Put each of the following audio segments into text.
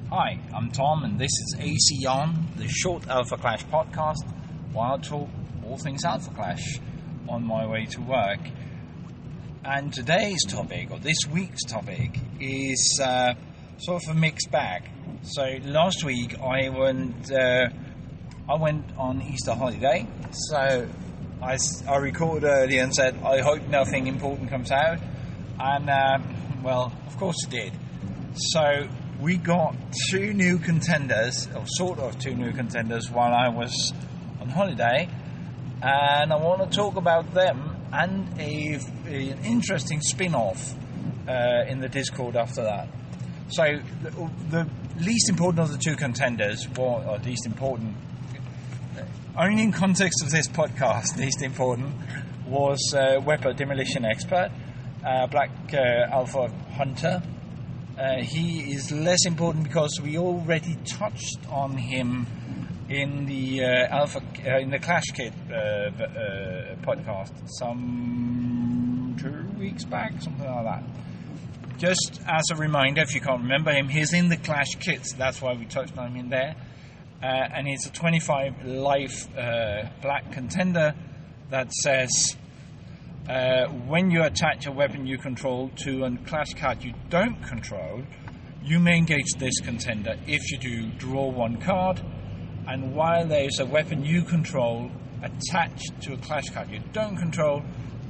Hi, I'm Tom, and this is AC On, the short Alpha Clash podcast, where I talk all things Alpha Clash on my way to work. And today's topic, or this week's topic, is sort of a mixed bag. So last week I went on Easter holiday, so I recorded earlier and said I hope nothing important comes out, and well, of course it did. So we got two new contenders, or sort of two new contenders, while I was on holiday, and I want to talk about them and an interesting spin-off in the Discord after that. So the least important of the two contenders, or least important, only in context of this podcast, least important, was Weapon Demolition Expert, Black Alpha Hunter. He is less important because we already touched on him in the in the Clash Kit podcast some 2 weeks back, something like that. Just as a reminder, if you can't remember him, he's in the Clash Kits. That's why we touched on him in there. And he's a 25 life black contender that says, when you attach a weapon you control to a clash card you don't control, you may engage this contender. If you do, draw one card, and while there is a weapon you control attached to a clash card you don't control,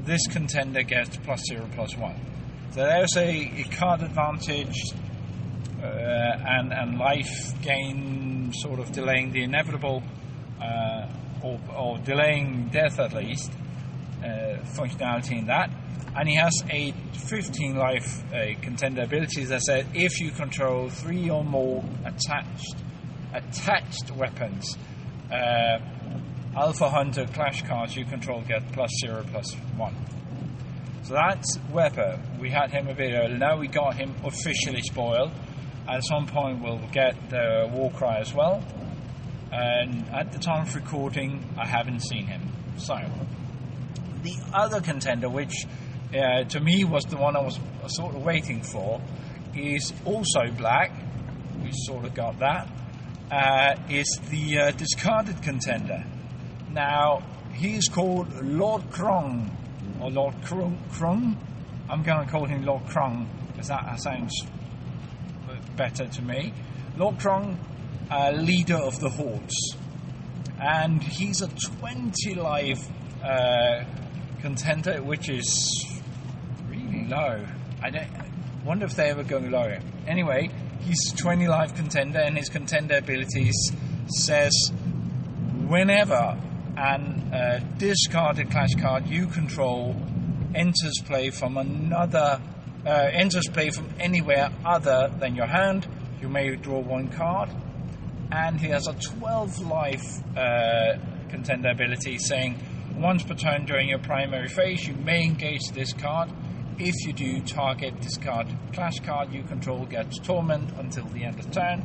this contender gets +0/+1. So there's a card advantage and life gain, sort of delaying the inevitable, or delaying death at least. Functionality in that, and he has a 15 life contender ability that says if you control 3 or more attached weapons, Alpha Hunter Clash cards you control get +0/+1. So that's Weapon. We had him a bit earlier. Now we got him officially spoiled. At some point we'll get the Warcry as well, and at the time of recording I haven't seen him. So the other contender, which to me was the one I was sort of waiting for, is also black. We sort of got that. Is the discarded contender. Now, he's called Lord Krong, or Lord Krung. I'm going to call him Lord Krung, because that sounds better to me. Lord Krong, leader of the Hordes. And he's a 20 life contender, which is really low. I wonder if they ever go lower. Anyway, he's a 20 life contender, and his contender abilities says whenever an discarded clash card you control enters play from anywhere other than your hand, you may draw one card. And he has a 12 life contender ability saying once per turn during your primary phase, you may engage this card. If you do, target discard clash card you control gets Torment until the end of turn.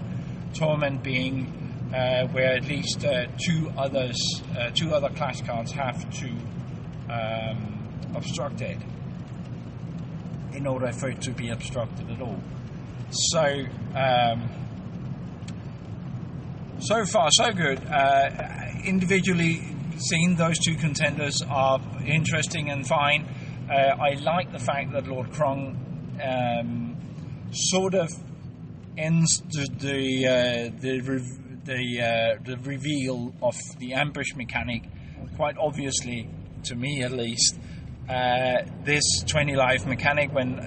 Torment being where at least two other clash cards have to obstruct it in order for it to be obstructed at all. So, so far so good. Individually seen, those two contenders are interesting and fine. I like the fact that Lord Krong sort of ends the reveal of the ambush mechanic quite obviously, to me at least. This 20 life mechanic, when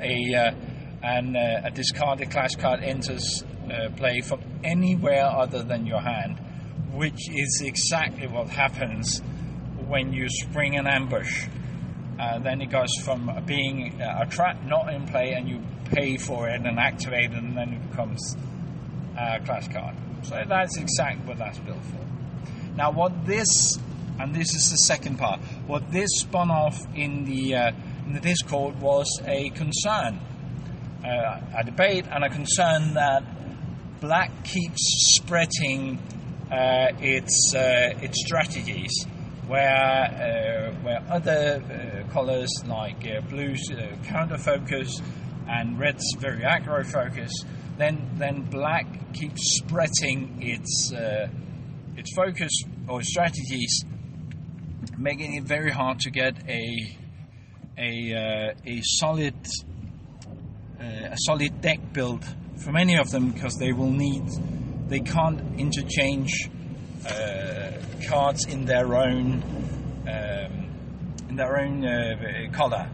a discarded clash card enters play from anywhere other than your hand, which is exactly what happens when you spring an ambush. Then it goes from being a trap not in play, and you pay for it and activate it, and then it becomes a clash card. So that's exactly what that's built for. Now what this, and this is the second part, what this spun off in the Discord was a concern, a debate and a concern that Black keeps spreading its strategies, where other colours like blues counter focus and red's very aggro focus, then black keeps spreading its focus or strategies, making it very hard to get a solid deck build from any of them, because they can't interchange cards in their own color,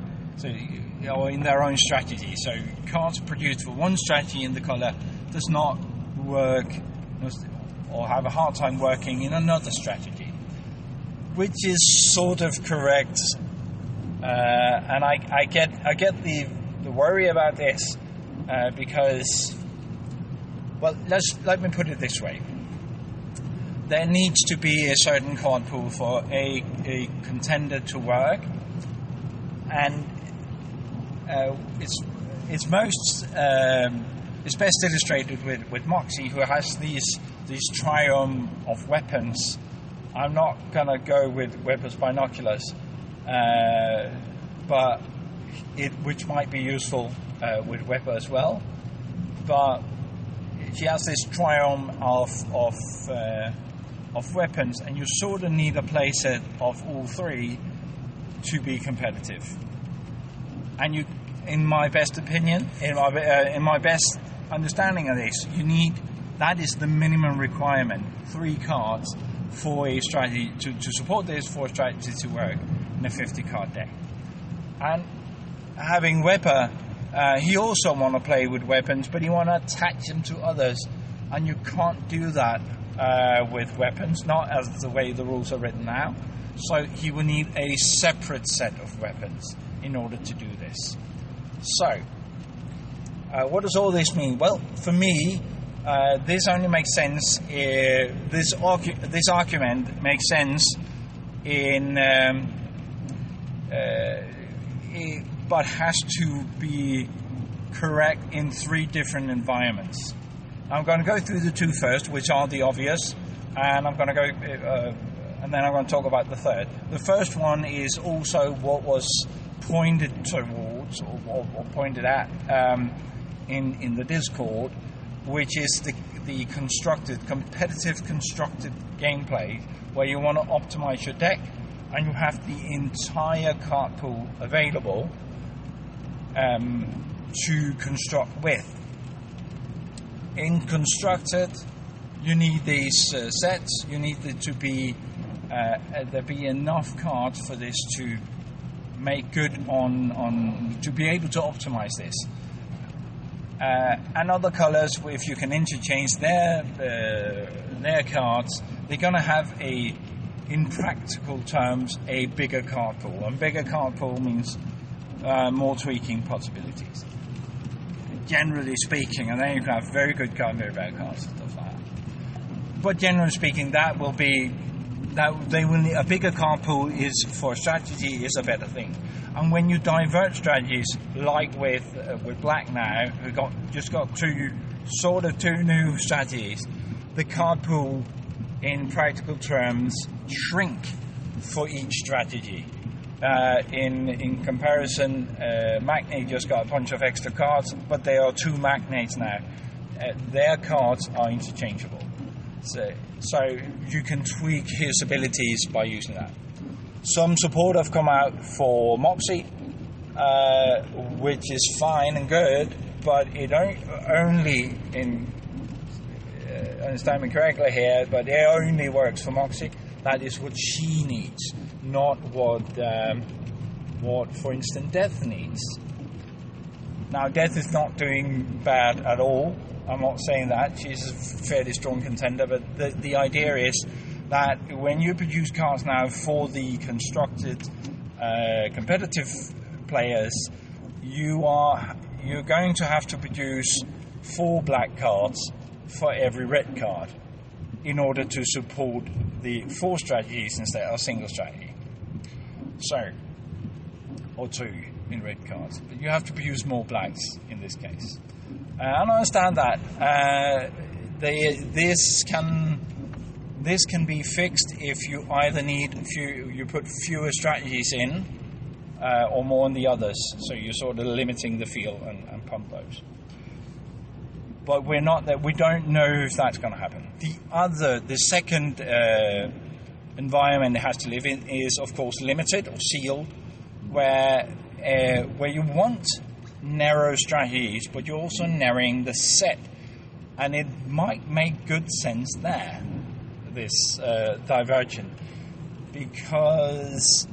or in their own strategy. So cards produced for one strategy in the color does not work, or have a hard time working in another strategy, which is sort of correct. And I get the worry about this, because, well, let me put it this way. There needs to be a certain card pool for a contender to work, and it's best illustrated with Moxie, who has these triumph of weapons. I'm not gonna go with weapons binoculars, but which might be useful with Weber as well. But she has this triumph of weapons, and you sort of need a playset of all three to be competitive. And you, in my best opinion, in my best understanding of this, that is the minimum requirement: 3 cards for a strategy to support this, for a strategy to work in a 50-card deck. And having Weber, he also want to play with weapons, but he want to attach them to others, and you can't do that with weapons, not as the way the rules are written now. So he will need a separate set of weapons in order to do this. So, what does all this mean? Well, for me, this only makes sense. This argument makes sense but has to be correct in 3 different environments. I'm going to go through the 2 first, which are the obvious, and I'm going to go, and then I'm going to talk about the third. The first one is also what was pointed towards or pointed at in the Discord, which is the competitive constructed gameplay, where you want to optimize your deck and you have the entire card pool available to construct with. In constructed, you need these sets. You need it to be there be enough cards for this to make good on to be able to optimize this. And other colors, if you can interchange their cards, they're going to have in practical terms, a bigger card pool. And bigger card pool means more tweaking possibilities, generally speaking. And then you can have very good cards, very bad cards, and stuff like that. But generally speaking, a bigger card pool is for strategy is a better thing. And when you divert strategies, like with Black now, who just got two new strategies, the card pool in practical terms shrink for each strategy. In comparison, Magnate just got a bunch of extra cards, but there are 2 Magnates now. Their cards are interchangeable. So you can tweak his abilities by using that. Some support have come out for Moxie, which is fine and good, but it only, understand me correctly here, but it only works for Moxie. That is what she needs, not what for instance, Death needs. Now, Death is not doing bad at all. I'm not saying that. She's a fairly strong contender, but the idea is that when you produce cards now for the constructed competitive players, you're going to have to produce 4 black cards for every red card in order to support the 4 strategies instead of a single strategy. Or 2 in red cards. But you have to produce more blacks in this case. And I understand that. This can be fixed if you either you put fewer strategies in or more in the others. So you're sort of limiting the field and pump those. but we're not there. We don't know if that's going to happen. The second environment it has to live in is, of course, limited or sealed, where you want narrow strategies, but you're also narrowing the set, and it might make good sense there, this divergent, because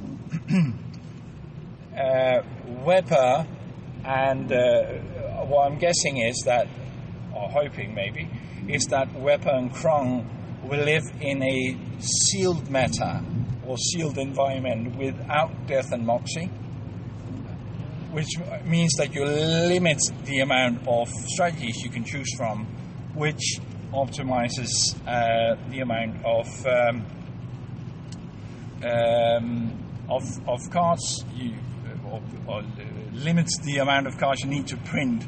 Weber and what I'm guessing is that, or hoping maybe, is that Weber and Krong will live in a sealed meta or sealed environment without Death and Moxie, which means that you limit the amount of strategies you can choose from, which optimizes the amount of cards or limits the amount of cards you need to print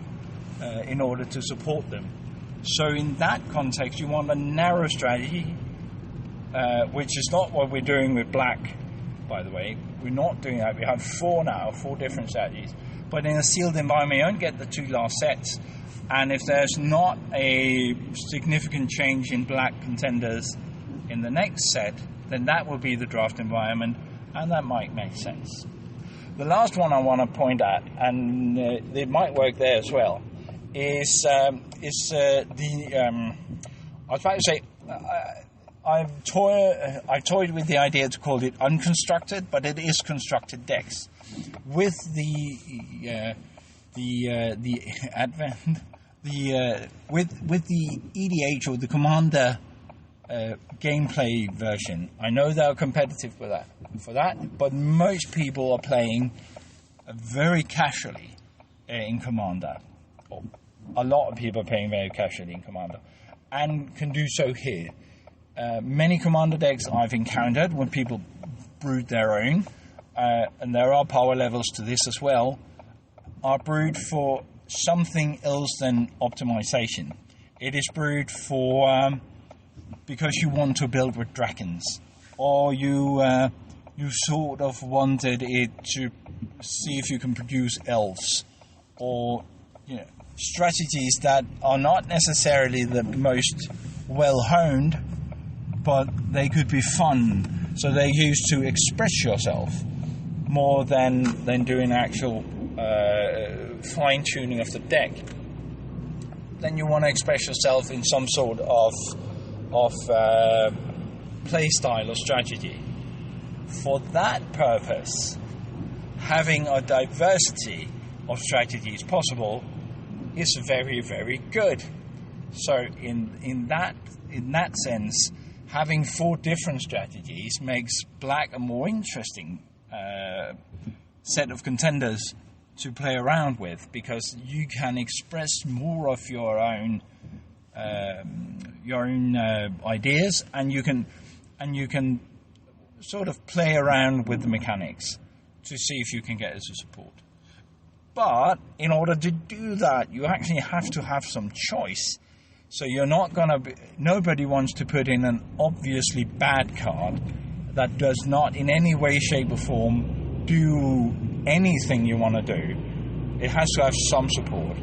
in order to support them. So in that context, you want a narrow strategy, which is not what we're doing with black, by the way. We're not doing that. We have four different strategies. But in a sealed environment, you don't get the two last sets. And if there's not a significant change in black contenders in the next set, then that will be the draft environment, and that might make sense. The last one I want to point at, and it might work there as well, is I was about to say, I've toyed with the idea to call it unconstructed, but it is constructed decks with the advent with the EDH or the Commander gameplay version. I know they're competitive for that, but most people are playing very casually in Commander. Or a lot of people are playing very casually in Commander, and can do so here. Many Commander decks I've encountered when people brewed their own, and there are power levels to this as well, are brewed for something else than optimization. It is brewed for because you want to build with dragons, or you sort of wanted it to see if you can produce elves, or strategies that are not necessarily the most well-honed, but they could be fun. So they're used to express yourself more than doing actual fine-tuning of the deck. Then you want to express yourself in some sort of play style or strategy. For that purpose, having a diversity of strategies possible is very, very good. So in that sense, having 4 different strategies makes black a more interesting set of contenders to play around with, because you can express more of your own ideas, and you can sort of play around with the mechanics to see if you can get it to support. But in order to do that, you actually have to have some choice. So you're not nobody wants to put in an obviously bad card that does not in any way, shape or form do anything you want to do. It has to have some support.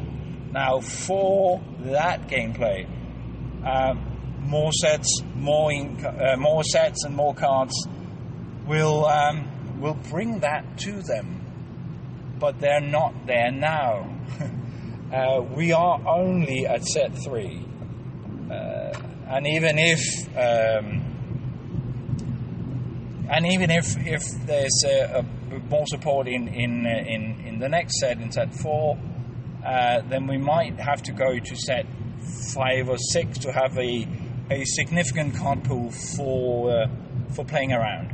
Now, for that gameplay, more sets and more cards will bring that to them. But they're not there now. We are only at set 3, and even if there's a more support in the next set, in set 4, then we might have to go to set 5 or 6 to have a significant card pool for playing around.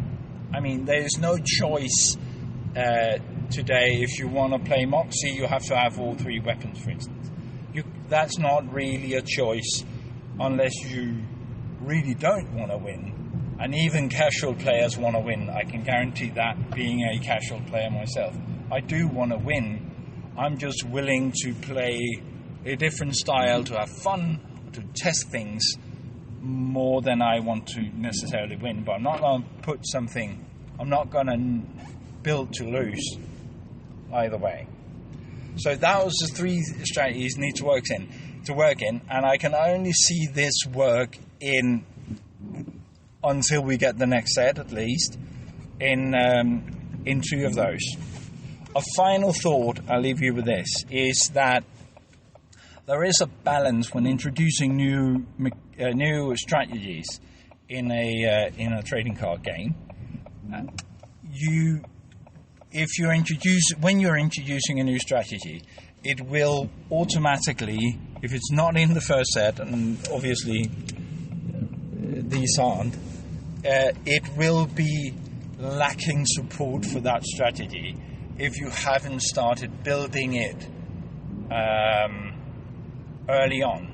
I mean, there is no choice today. If you want to play Moxie, you have to have all 3 weapons, for instance. That's not really a choice unless you really don't want to win. And even casual players want to win. I can guarantee that, being a casual player myself. I do want to win. I'm just willing to play a different style, to have fun, to test things more than I want to necessarily win. But I'm not going to put something, I'm not going to build to lose either way. So that was the 3 strategies need to work in. to work in, and I can only see this work in until we get the next set, at least in 2 of those. A final thought I'll leave you with this is that there is a balance when introducing new strategies in a trading card game. When you're introducing a new strategy, it will automatically, if it's not in the first set, and obviously these aren't, it will be lacking support for that strategy if you haven't started building it early on.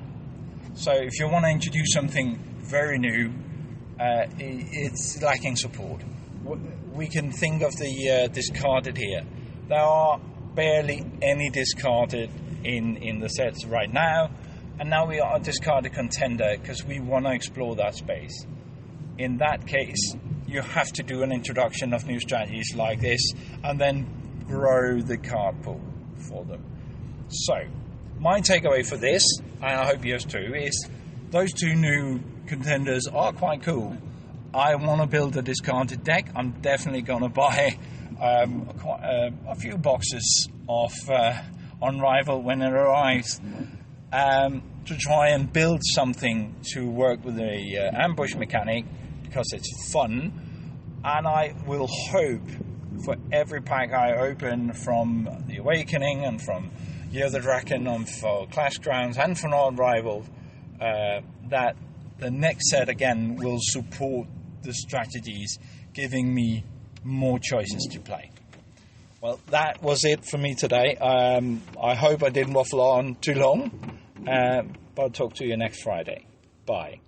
So if you want to introduce something very new, it's lacking support. We can think of the discarded here. There are barely any discarded in the sets right now, and now we are discarded Contender because we want to explore that space. In that case, you have to do an introduction of new strategies like this and then grow the card pool for them. So my takeaway for this, and I hope yours too, is those 2 new contenders are quite cool. I want to build a discarded deck. I'm definitely going to buy a few boxes of Unrivaled when it arrives to try and build something to work with the ambush mechanic, because it's fun. And I will hope for every pack I open from The Awakening and from Year of the Draken and for Clash Grounds and for Unrivaled that the next set again will support the strategies, giving me more choices to play. Well, that was it for me today. I hope I didn't waffle on too long, but I'll talk to you next Friday. Bye.